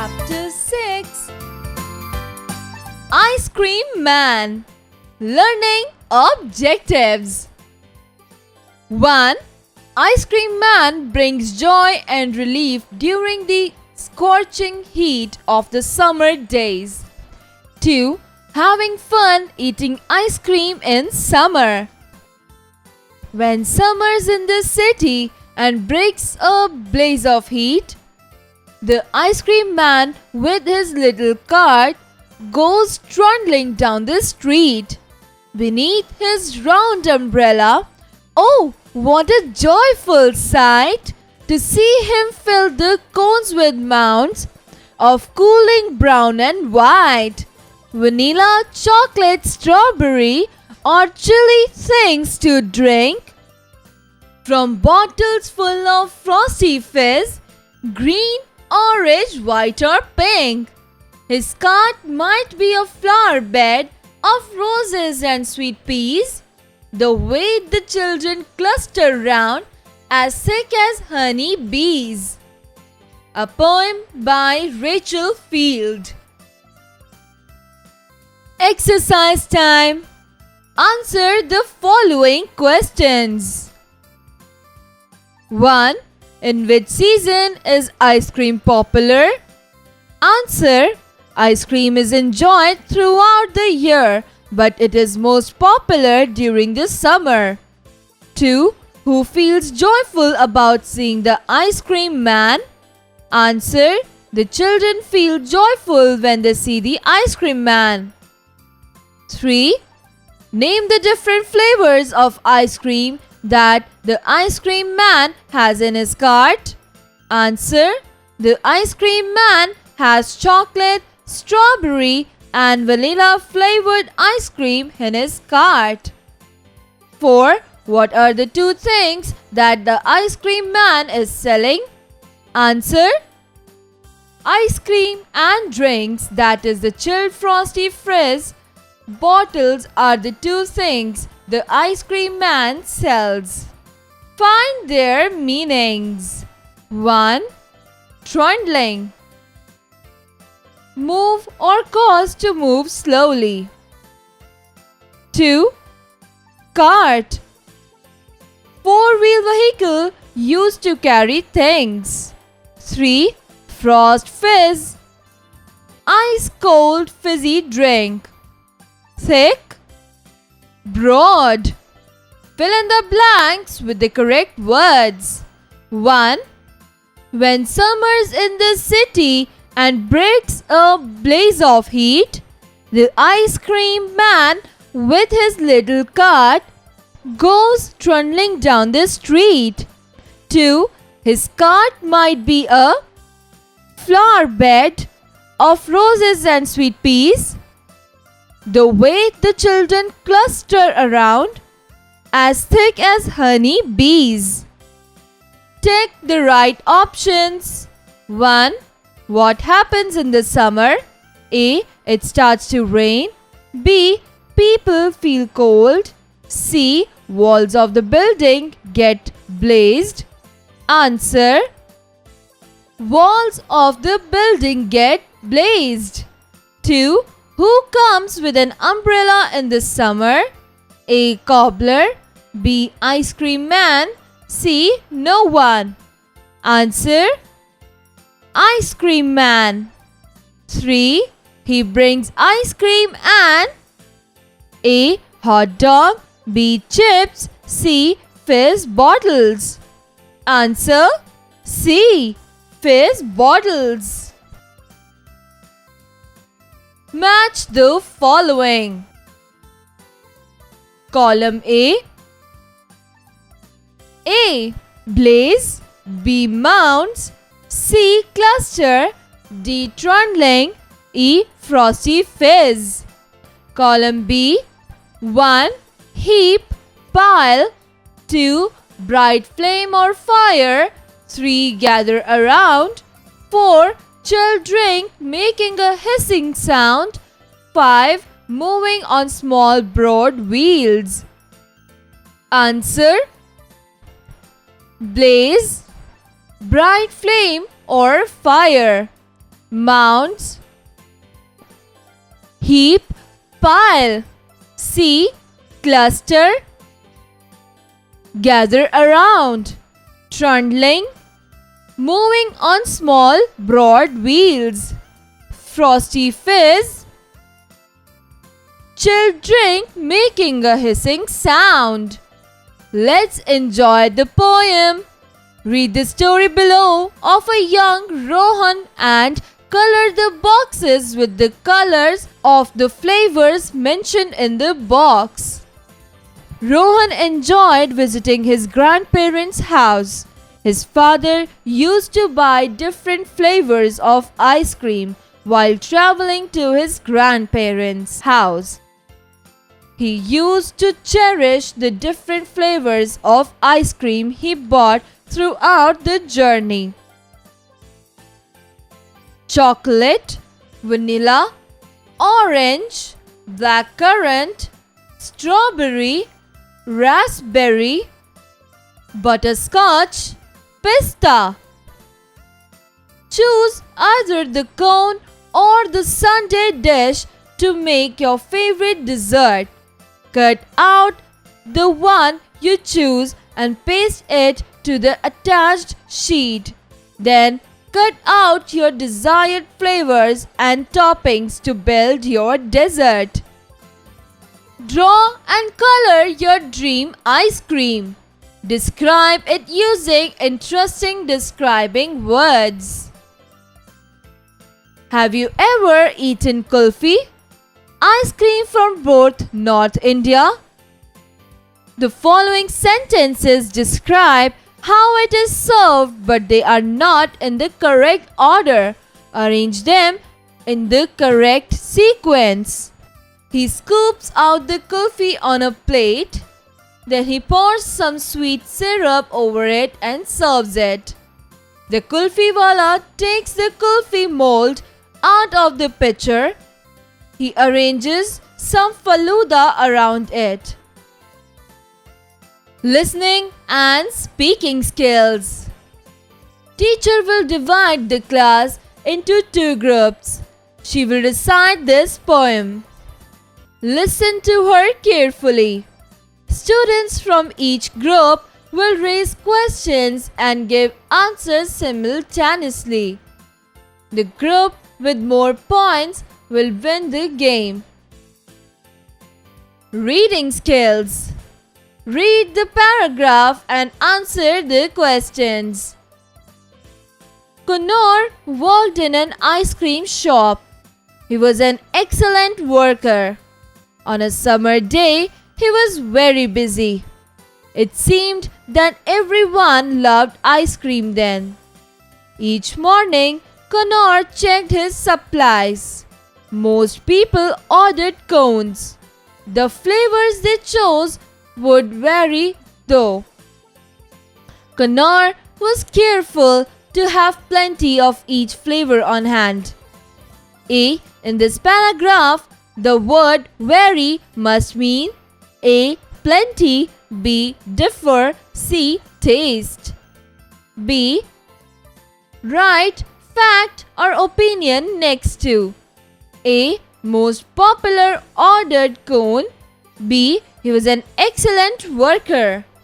Chapter 6 Ice Cream Man Learning Objectives 1. Ice Cream Man brings joy and relief during the scorching heat of the summer days. 2. Having fun eating ice cream in summer. When summer's in the city and breaks a blaze of heat, the ice cream man with his little cart goes trundling down the street. Beneath his round umbrella, oh, what a joyful sight to see him fill the cones with mounds of cooling brown and white, vanilla, chocolate, strawberry, or chilly things to drink. From bottles full of frosty fizz, green, orange, white or pink. His cart might be a flower bed of roses and sweet peas. The way the children cluster round as thick as honey bees. A poem by Rachel Field. Exercise time. Answer the following questions. 1. In which season is ice cream popular? Answer. Ice cream is enjoyed throughout the year, but it is most popular during the summer. 2. Who feels joyful about seeing the ice cream man? Answer. The children feel joyful when they see the ice cream man. 3. Name the different flavors of ice cream that the ice cream man has in his cart. Answer. The ice cream man has chocolate, strawberry and vanilla flavored ice cream in his cart. 4. What are the two things that the ice cream man is selling? Answer. Ice cream and drinks, that is the chilled frosty fizz bottles, are the two things the ice cream man sells. Find their meanings. 1. Trundling. Move or cause to move slowly. 2. Cart. Four-wheel vehicle used to carry things. 3. Frost fizz. Ice cold fizzy drink. Thick. Broad. Fill in the blanks with the correct words. 1. When summer's in the city and breaks a blaze of heat, the ice cream man with his little cart goes trundling down the street. 2. His cart might be a flower bed of roses and sweet peas. The way the children cluster around as thick as honey bees. Take the right options. 1. What happens in the summer? A. It starts to rain. B. People feel cold. C. Walls of the building get blazed. Answer. Walls of the building get blazed. 2. Who comes with an umbrella in the summer? A. Cobbler. B. Ice cream man. C. No one. Answer. Ice cream man. 3. He brings ice cream and A. Hot dog. B. Chips. C. Fizz bottles. Answer. C. Fizz bottles. Match the following. Column A. A. Blaze. B. Mounds. C. Cluster. D. Trundling. E. Frosty fizz. Column B. 1. Heap, pile. 2. Bright flame or fire. 3. Gather around. 4. Chill drink making a hissing sound. 5. Moving on small broad wheels. Answer. Blaze, bright flame or fire. mounds, heap, pile. C. Cluster, gather around, trundling, moving on small broad wheels. Frosty fizz, chilled drink making a hissing sound. Let's enjoy the poem. Read the story below of a young Rohan and color the boxes with the colors of the flavors mentioned in the box. Rohan enjoyed visiting his grandparents' house. His father used to buy different flavors of ice cream while traveling to his grandparents' house. He used to cherish the different flavors of ice cream he bought throughout the journey. Chocolate, vanilla, orange, blackcurrant, strawberry, raspberry, butterscotch, pista. Choose either the cone or the sundae dish to make your favorite dessert. Cut out the one you choose and paste it to the attached sheet. Then cut out your desired flavors and toppings to build your dessert. Draw and color your dream ice cream. Describe it using interesting describing words. Have you ever eaten kulfi? Ice cream from both North India. The following sentences describe how it is served, but they are not in the correct order. Arrange them in the correct sequence. He scoops out the kulfi on a plate. Then he pours some sweet syrup over it and serves it. The kulfi wala takes the kulfi mold out of the pitcher. He arranges some faluda around it. Listening and speaking skills. Teacher will divide the class into 2 groups. She will recite this poem. Listen to her carefully. Students from each group will raise questions and give answers simultaneously. The group with more points will win the game. Reading skills. Read the paragraph and answer the questions. Kunor worked in an ice cream shop. He was an excellent worker. On a summer day, he was very busy. It seemed that everyone loved ice cream then. Each morning, Kunor checked his supplies. Most people ordered cones. The flavors they chose would vary though. Kunor was careful to have plenty of each flavor on hand. A. In this paragraph, the word vary must mean A. Plenty, B. Differ, C. Taste. B. Write fact or opinion next to A. Most popular ordered cone. B. He was an excellent worker.